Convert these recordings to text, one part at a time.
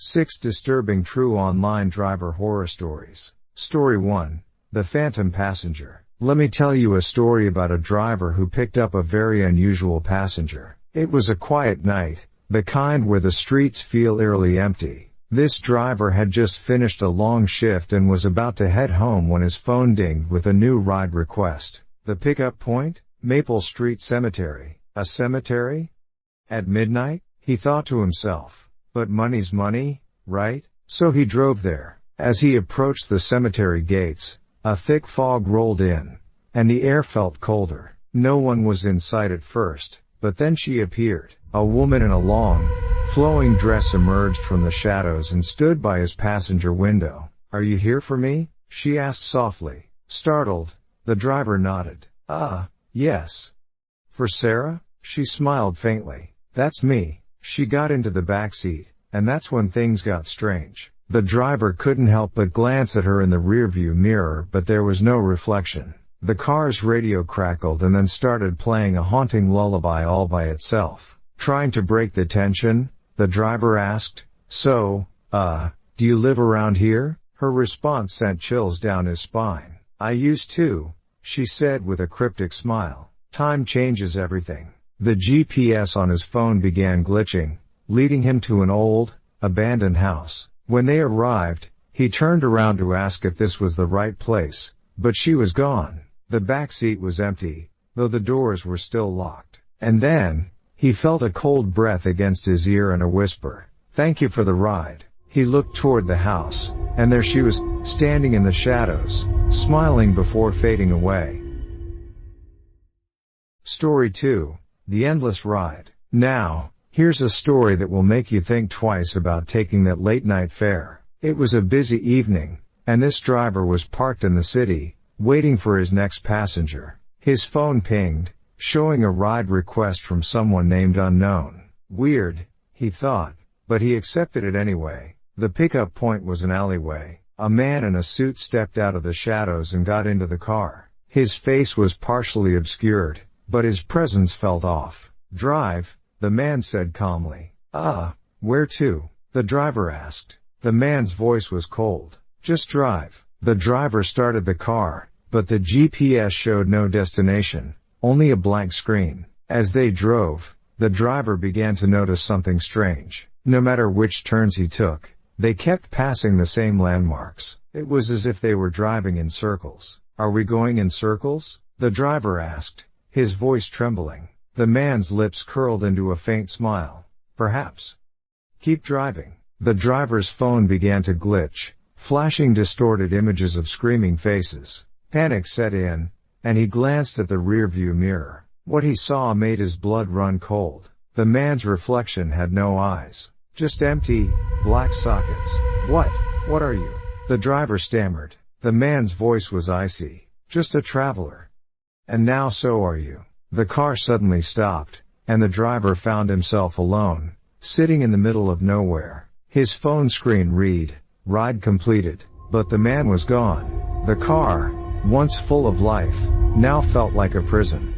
6 Disturbing True Online Driver Horror Stories. Story 1. The Phantom Passenger. Let me tell you a story about a driver who picked up a very unusual passenger. It was a quiet night, the kind where the streets feel eerily empty. This driver had just finished a long shift and was about to head home when his phone dinged with a new ride request. The pickup point? Maple Street Cemetery. A cemetery? At midnight? He thought to himself. But money's money, right? So he drove there. As he approached the cemetery gates, a thick fog rolled in, and the air felt colder. No one was in sight at first, but then she appeared. A woman in a long, flowing dress emerged from the shadows and stood by his passenger window. "Are you here for me?" she asked softly. Startled, the driver nodded. Yes. For Sarah?" She smiled faintly. "That's me." She got into the back seat, and that's when things got strange. The driver couldn't help but glance at her in the rearview mirror, but there was no reflection. The car's radio crackled and then started playing a haunting lullaby all by itself. Trying to break the tension, the driver asked, "So, do you live around here?" Her response sent chills down his spine. "I used to," she said with a cryptic smile. "Time changes everything." The GPS on his phone began glitching, leading him to an old, abandoned house. When they arrived, he turned around to ask if this was the right place, but she was gone. The back seat was empty, though the doors were still locked. And then, he felt a cold breath against his ear and a whisper, "Thank you for the ride." He looked toward the house, and there she was, standing in the shadows, smiling before fading away. Story 2. The Endless Ride. Now, here's a story that will make you think twice about taking that late-night fare. It was a busy evening, and this driver was parked in the city, waiting for his next passenger. His phone pinged, showing a ride request from someone named Unknown. Weird, he thought, but he accepted it anyway. The pickup point was an alleyway. A man in a suit stepped out of the shadows and got into the car. His face was partially obscured, but his presence felt off. "Drive," the man said calmly. Where to?" the driver asked. The man's voice was cold. "Just drive." The driver started the car, but the GPS showed no destination, only a blank screen. As they drove, the driver began to notice something strange. No matter which turns he took, they kept passing the same landmarks. It was as if they were driving in circles. "Are we going in circles?" the driver asked, his voice trembling. The man's lips curled into a faint smile. "Perhaps." "Keep driving." The driver's phone began to glitch, flashing distorted images of screaming faces. Panic set in, and he glanced at the rearview mirror. What he saw made his blood run cold. The man's reflection had no eyes, just empty, black sockets. What are you?" the driver stammered. The man's voice was icy. "Just a traveler. And now so are you." The car suddenly stopped, and the driver found himself alone, sitting in the middle of nowhere. His phone screen read, "Ride completed," but the man was gone. The car, once full of life, now felt like a prison.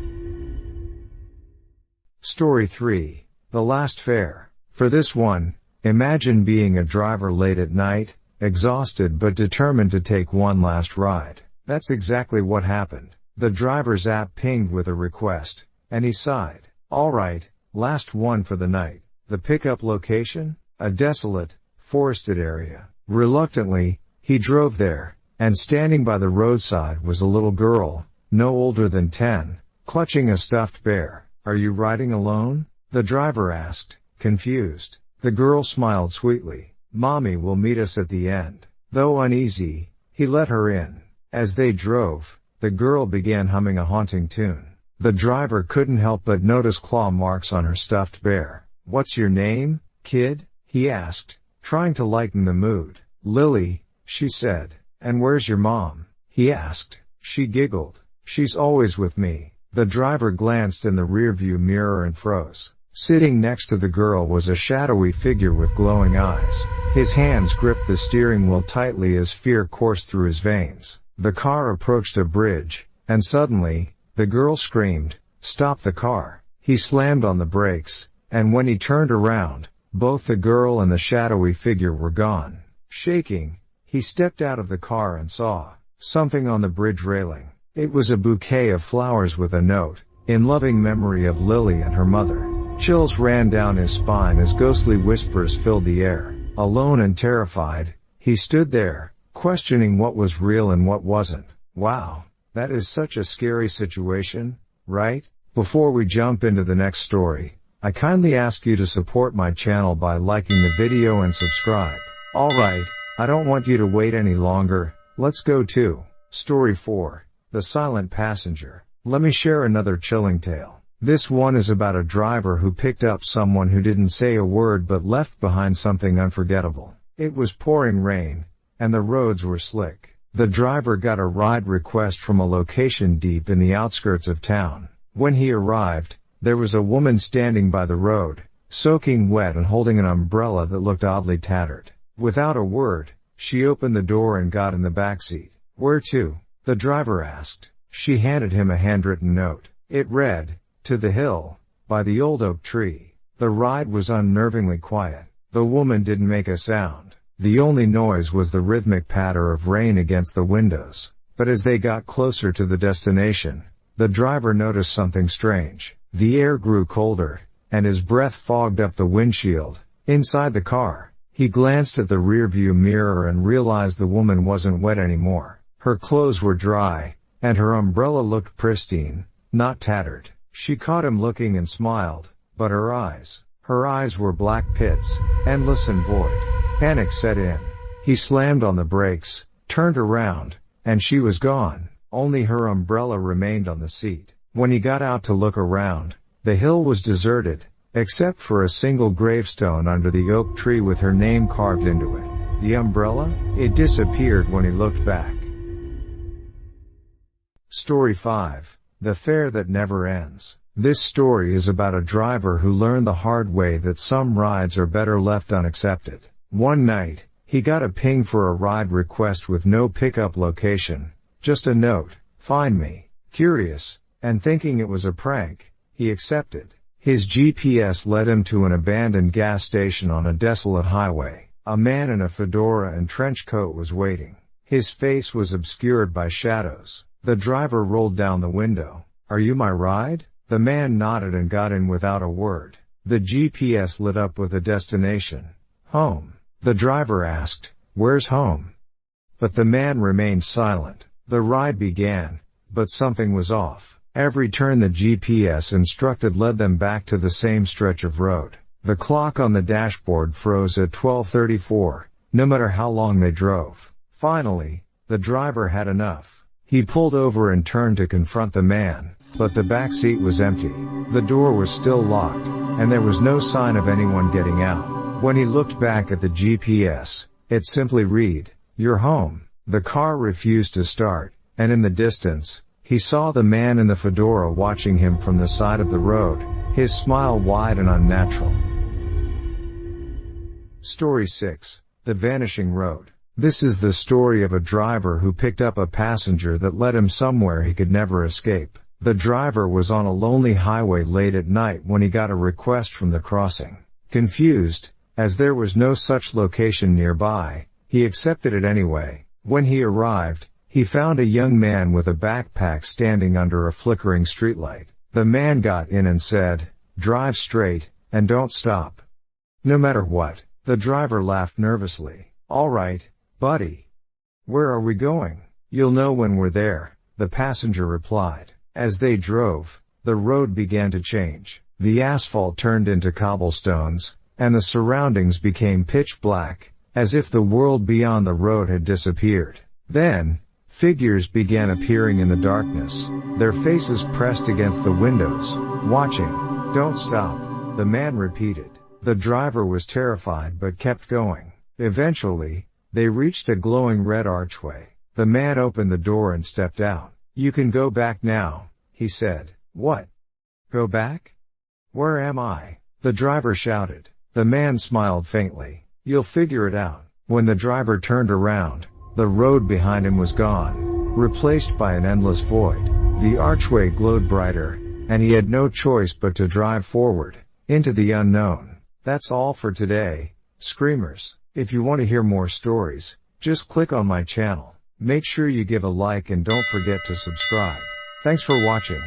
Story 3. The Last Fare. For this one, imagine being a driver late at night, exhausted but determined to take one last ride. That's exactly what happened. The driver's app pinged with a request, and he sighed. "All right, last one for the night." The pickup location? A desolate, forested area. Reluctantly, he drove there, and standing by the roadside was a little girl, no older than 10, clutching a stuffed bear. "Are you riding alone?" the driver asked, confused. The girl smiled sweetly. "Mommy will meet us at the end." Though uneasy, he let her in. As they drove, the girl began humming a haunting tune. The driver couldn't help but notice claw marks on her stuffed bear. "What's your name, kid?" he asked, trying to lighten the mood. "Lily," she said. "And where's your mom?" he asked. She giggled. "She's always with me." The driver glanced in the rearview mirror and froze. Sitting next to the girl was a shadowy figure with glowing eyes. His hands gripped the steering wheel tightly as fear coursed through his veins. The car approached a bridge, and suddenly, the girl screamed, "Stop the car." He slammed on the brakes, and when he turned around, Both the girl and the shadowy figure were gone. Shaking, he stepped out of the car and saw something on the bridge railing. It was a bouquet of flowers with a note, "In loving memory of Lily and her mother." Chills ran down his spine as ghostly whispers filled the air. Alone and terrified, he stood there, questioning what was real and what wasn't. Wow, that is such a scary situation, right? Before we jump into the next story, I kindly ask you to support my channel by liking the video and subscribe. Alright, I don't want you to wait any longer, let's go to Story 4, The Silent Passenger. Let me share another chilling tale. This one is about a driver who picked up someone who didn't say a word but left behind something unforgettable. It was pouring rain, and the roads were slick. The driver got a ride request from a location deep in the outskirts of town. When he arrived, there was a woman standing by the road, soaking wet and holding an umbrella that looked oddly tattered. Without a word, she opened the door and got in the back seat. "Where to?" the driver asked. She handed him a handwritten note. It read, "To the hill, by the old oak tree." The ride was unnervingly quiet. The woman didn't make a sound. The only noise was the rhythmic patter of rain against the windows. But as they got closer to the destination, the driver noticed something strange. The air grew colder, and his breath fogged up the windshield. Inside the car, he glanced at the rearview mirror and realized the woman wasn't wet anymore. Her clothes were dry, and her umbrella looked pristine, not tattered. She caught him looking and smiled, but her eyes were black pits, endless and void. Panic set in. He slammed on the brakes, turned around, and she was gone. Only her umbrella remained on the seat. When he got out to look around, the hill was deserted, except for a single gravestone under the oak tree with her name carved into it. The umbrella? It disappeared when he looked back. Story 5. The Fare That Never Ends. This story is about a driver who learned the hard way that some rides are better left unaccepted. One night, he got a ping for a ride request with no pickup location, just a note, "Find me." Curious, and thinking it was a prank, he accepted. His GPS led him to an abandoned gas station on a desolate highway. A man in a fedora and trench coat was waiting. His face was obscured by shadows. The driver rolled down the window. "Are you my ride?" The man nodded and got in without a word. The GPS lit up with a destination. "Home." The driver asked, "Where's home?" But the man remained silent. The ride began, but something was off. Every turn the GPS instructed led them back to the same stretch of road. The clock on the dashboard froze at 12:34, no matter how long they drove. Finally, the driver had enough. He pulled over and turned to confront the man, but the back seat was empty. The door was still locked, and there was no sign of anyone getting out. When he looked back at the GPS, it simply read, "You're home." The car refused to start, and in the distance, he saw the man in the fedora watching him from the side of the road, his smile wide and unnatural. Story 6. The Vanishing Road. This is the story of a driver who picked up a passenger that led him somewhere he could never escape. The driver was on a lonely highway late at night when he got a request from the crossing. Confused, as there was no such location nearby, he accepted it anyway. When he arrived, he found a young man with a backpack standing under a flickering streetlight. The man got in and said, "Drive straight, and don't stop." "No matter what." The driver laughed nervously. "All right, buddy. Where are we going?" "You'll know when we're there," the passenger replied. As they drove, the road began to change. The asphalt turned into cobblestones, and the surroundings became pitch black, as if the world beyond the road had disappeared. Then, figures began appearing in the darkness, their faces pressed against the windows, watching. "Don't stop," the man repeated. The driver was terrified but kept going. Eventually, they reached a glowing red archway. The man opened the door and stepped out. "You can go back now," he said. "What? Go back? Where am I?" the driver shouted. The man smiled faintly. "You'll figure it out." When the driver turned around, the road behind him was gone, replaced by an endless void. The archway glowed brighter, and he had no choice but to drive forward, into the unknown. That's all for today, Screamers. If you want to hear more stories, just click on my channel. Make sure you give a like and don't forget to subscribe. Thanks for watching.